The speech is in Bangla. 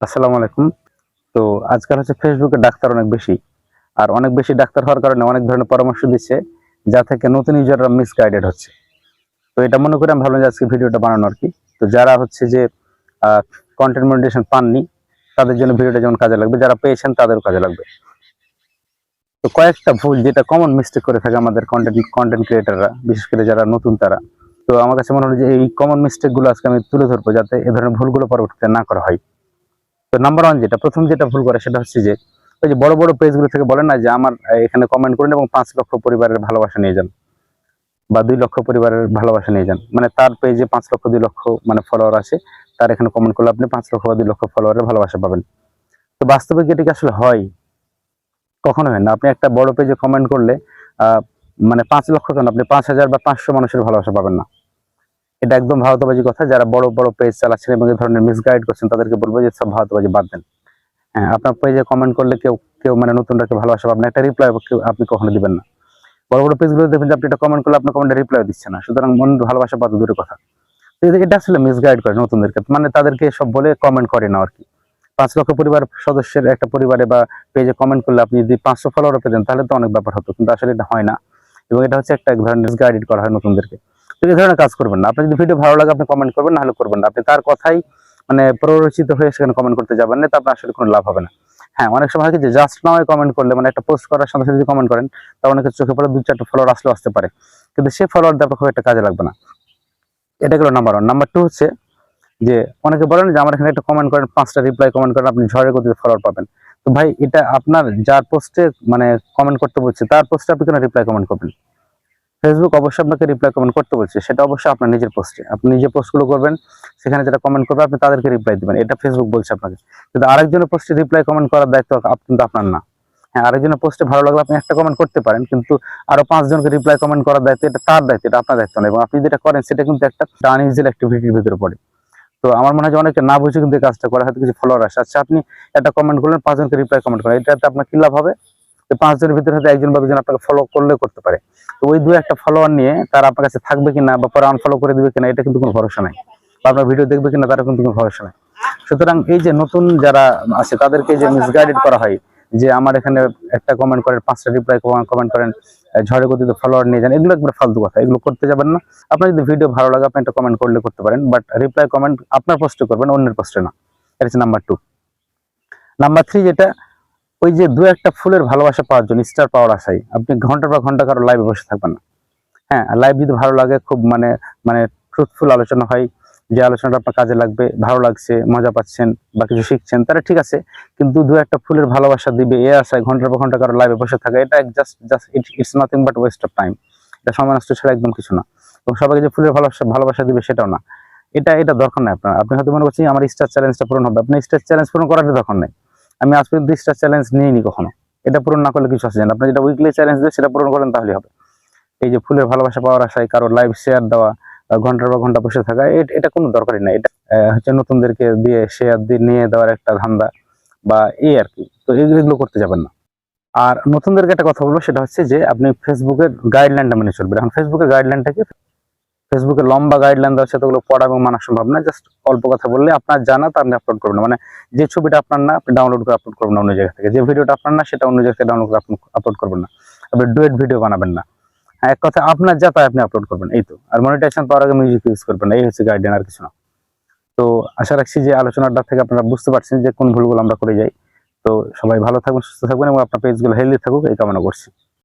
আসসালামু আলাইকুম। তো আজকাল হচ্ছে ফেসবুকে ডাক্তার অনেক বেশি। আর অনেক বেশি ডাক্তার হওয়ার কারণে অনেক ধরনের পরামর্শ দিচ্ছে, যা থেকে নতুন ইউজাররা মিসগাইডেড হচ্ছে। তো এটা মনে করে আমি ভাবলাম যে আজকে ভিডিওটা বানানো আরকি। তো যারা হচ্ছে যে আ কনটেন্ট মনিটাইজেশন পাননি, তাদের জন্য ভিডিওটা যেমন কাজে লাগবে, যারা পেয়েছেন তাদেরও কাজে লাগবে। তো কয়েকটা ভুল যেটা কমন মিস্টেক করে থাকে আমাদের কনটেন্ট ক্রিয়েটররা, বিশেষ করে যারা নতুন তারা। তো আমার কাছে মনে হলো যে এই কমন মিস্টেক গুলো আজকে আমি তুলে ধরবো, যাতে এ ধরনের ভুলগুলো পরবর্তীতে না করা হয়। তো নাম্বার 1 প্রথম যেটা ভুল করে সেটা হচ্ছে যে, ওই যে বড়, বড় পেজগুলো থেকে বলে না যে আমার এখানে কমেন্ট করুন এবং ৫ লক্ষ পরিবারের ভালোবাসা নিয়ে যান বা ২ লক্ষ পরিবারের ভালোবাসা নিয়ে যান। মানে তার পেজে ৫ লক্ষ ২ লক্ষ মানে ফলোয়ার আছে। তার এখানে কমেন্ট করলে আপনি ৫ লক্ষ বা ২ লক্ষ ফলোয়ারের ভালোবাসা পাবেন। তো বাস্তবে কি এটা কি আসলে হয়? কখনো হয় না। আপনি একটা বড় পেজে কমেন্ট করলে আ মানে ৫ লক্ষ কেন, আপনি ৫,০০০ বা ৫০০ মানুষের ভালোবাসা পাবেন না। এটা একদম ভাওতাবাজি কথা। যারা বড়, বড় পেজ চালাচ্ছেন এবং এই ধরনের মিসগাইড করছেন তাদেরকে বলব যে সব ভাওতাবাজি বাদ দেন। হ্যাঁ, আপনার পেজে কমেন্ট করলে কেউ মানে নতুনরাকে ভালোবাসা পাবে না। একটা রিপ্লাই আপনি কখনো দিবেন না। বড়, বড় পেজগুলো দেখবেন যে আপনি একটা কমেন্ট করলে আপনার কমেন্টে রিপ্লাই দিচ্ছে না। সুতরাং মনের ভালোবাসা পাওয়া তো দূরের কথা। তো এটা আসলে মিসগাইড করে নতুনদেরকে। মানে তাদেরকে এসব বলে কমেন্ট করে না আরকি। ৫ লক্ষ পরিবার সদস্যের একটা পরিবারে বা পেজে কমেন্ট করলে আপনি যদি ৫০০ ফলোয়ারও পেতেন তাহলে তো অনেক ব্যাপার হতো। কিন্তু আসলে এটা হয় না। এবং এটা হচ্ছে এক ধরনের মিসগাইডেড করা হয় নতুনদেরকে। তো এই ধরনের কাজ করবেন না। আপনার যদি ভিডিও ভালো লাগে আপনি কমেন্ট করবেন, না হলে করবেন না। আপনি তার কথাই মানে প্ররোচিত হয়ে সেখানে কমেন্ট করতে যাবেন না, তো আপনার আসলে কোনো লাভ হবে না। হ্যাঁ, অনেক সময় হয় কি যে জাস্ট নাও কমেন্ট করলে মানে একটা পোস্ট করার সাথে, সাথে যদি কমেন্ট করেন, তা অনেকের চোখে পড়ে ২-৪ টা ফলোয়ার আসলেও আসতে পারে। কিন্তু সে ফলোয়ার দিয়ে আপনার খুব একটা কাজে লাগবে না। এটা গেল নাম্বার 1। নাম্বার 2 হচ্ছে যে অনেকে বলেন যে আমার এখানে একটা কমেন্ট করেন, ৫ টা রিপ্লাই কমেন্ট করেন, আপনি ঝড়ের গতিতে ফলোয়ার পাবেন। তো ভাই এটা আপনার যার পোস্টে মানে কমেন্ট করতে বলছে তার পোস্টে আপনি কেন রিপ্লাই কমেন্ট করবেন? ফেসবুক অবশ্যই আপনাকে রিপ্লাই কমেন্ট করতে বলছে। সেটা অবশ্যই আপনার নিজের পোস্টে। আপনি নিজে পোস্টগুলো করবেন। সেখানে যারা কমেন্ট করবে আপনি তাদেরকে রিপ্লাই দিবেন। এটা ফেসবুক বলছে আপনাকে। কিন্তু আরেকজনের পোস্টে রিপ্লাই কমেন্ট করার দায়িত্ব কিন্তু আপনার না। হ্যাঁ, আরেকজনের পোস্টে ভালো লাগলে আপনি একটা কমেন্ট করতে পারেন। কিন্তু আরো ৫ জনকে রিপ্লাই কমেন্ট করার দায়িত্ব এটা তার দায়িত্ব, এটা আপনার দায়িত্ব না। এবং আপনি যেটা করেন সেটা কিন্তু একটা আনইউজুয়াল অ্যাক্টিভিটির ভিতরে পড়ে। তো আমার মনে হয় যে অনেকে না বুঝে কিন্তু এই কাজটা করে, হয়তো কিছু ফলোয়ার আসে। আচ্ছা, আপনি একটা কমেন্ট করলেন, ৫ জনকে রিপ্লাই কমেন্ট করেন। এটাতে আপনার কি লাভ হবে? ৫ জনের ভিতরে হয়তো ১ জন বা ২ জন আপনাকে ফলো করলেও করতে পারে। তো ওই ২-১ টা ফলোয়ার নিয়ে তারা আপনার কাছে থাকবে কিনা বা পরে আনফলো করে দিবে কিনা, এটা কিন্তু কোনো ভরসা নাই। বা আপনার ভিডিও দেখবে কিনা তারও কিন্তু কোনো ভরসা নাই। সুতরাং এই যে নতুন যারা আছে তাদেরকে যে মিসগাইডেড করা হয় যে আমার এখানে একটা কমেন্ট করেন, ৫ টা রিপ্লাই কমেন্ট করেন, ঝড়ের গতিতে ফলোয়ার নিয়ে যান। এগুলো একবারে ফালতু কথা। এগুলো করতে যাবেন না। আপনার যদি ভিডিও ভালো লাগে আপনি একটা কমেন্ট করলে করতে পারেন। বাট রিপ্লাই কমেন্ট আপনার পোস্টে করবেন, অন্যের পোস্টে না। এটা হচ্ছে নাম্বার 2। নাম্বার 3 ওই যে ২-১ টা ফুলের ভালোবাসা পাওয়ার জন্য, স্টার পাওয়ার আশায় আপনি ঘন্টার পর ঘন্টা কারো লাইভে বসে থাকবেন না। হ্যাঁ, লাইভ যদি ভালো লাগে, খুব মানে ট্রুথফুল আলোচনা হয়, যে আলোচনাটা আপনার কাজে লাগবে, ভালো লাগছে, মজা পাচ্ছেন বা কিছু শিখছেন, তাহলে ঠিক আছে। কিন্তু ২-১ টা ফুলের ভালোবাসা দিবে এ আশায় ঘন্টার পর ঘন্টা কারো লাইভে বসে থাকা, এটা just it's nothing but West of time. এটা সময় নষ্ট ছাড়া একদম কিছু না। এবং সবাইকে যে ফুলের ভালোবাসা দিবে সেটাও না। এটা দরকার নাই আপনার। আপনি হয়তো মনে করছেন আমার স্টার চ্যালেঞ্জটা পূরণ হবে। আপনার স্টার চ্যালেঞ্জ পূরণ করার দরকার নাই। আমি আজ পর্যন্ত স্টার চ্যালেঞ্জ নিইনি কখনো। এটা পূরণ না করলে কিছু আসে যায় না। আপনি যেটা উইকলি চ্যালেঞ্জ দেন সেটা পূরণ করেন তাহলেই হবে। এই যে ফুলের ভালোবাসা পাওয়ার আশায় কারো লাইভ শেয়ার দেওয়া, ঘন্টার পর ঘন্টা বসে থাকা, এটা কোনো দরকারই নাই। এটা হচ্ছে নতুনদেরকে দিয়ে শেয়ার দিয়ে নিয়ে দেওয়ার একটা ধান্দা বা এই আরকি। তো এগুলো করতে যাবেন না। আর নতুনদেরকে একটা কথা বলবো, সেটা হচ্ছে যে আপনি ফেসবুকের গাইডলাইনটা মেনে চলবেন। এখন ফেসবুকের গাইডলাইনটাকে ফেসবুকে লম্বা গাইডলাইন দেওয়া আছে, সেগুলো পড়া এবং মানা সম্ভব না। জাস্ট অল্প কথা বললে আপনার জানা তা আপনি আপলোড করবেন না। মানে যে ছবিটা আপনার না আপনি ডাউনলোড করে আপলোড করবেন না অন্য জায়গা থেকে। যে ভিডিওটা আপনার না সেটা অন্য জায়গা থেকে ডাউনলোড করে আপলোড করবেন না। আপনি ডুয়েট ভিডিও বানাবেন না। হ্যাঁ, এক কথায় আপনার যা তাই আপনি আপলোড করবেন। এই তো। আর মনিটাইজেশন পাওয়ার আগে মিউজিক ইউজ করবেন না। এই হচ্ছে গাইডলাইন, আর কিছু না। তো আশা রাখছি যে আলোচনাটা থেকে আপনারা বুঝতে পারছেন যে কোন ভুলগুলো আমরা করে যাই। তো সবাই ভালো থাকবেন, সুস্থ থাকবেন এবং আপনার পেজগুলো হেলদি থাকুক এই কামনা করছি।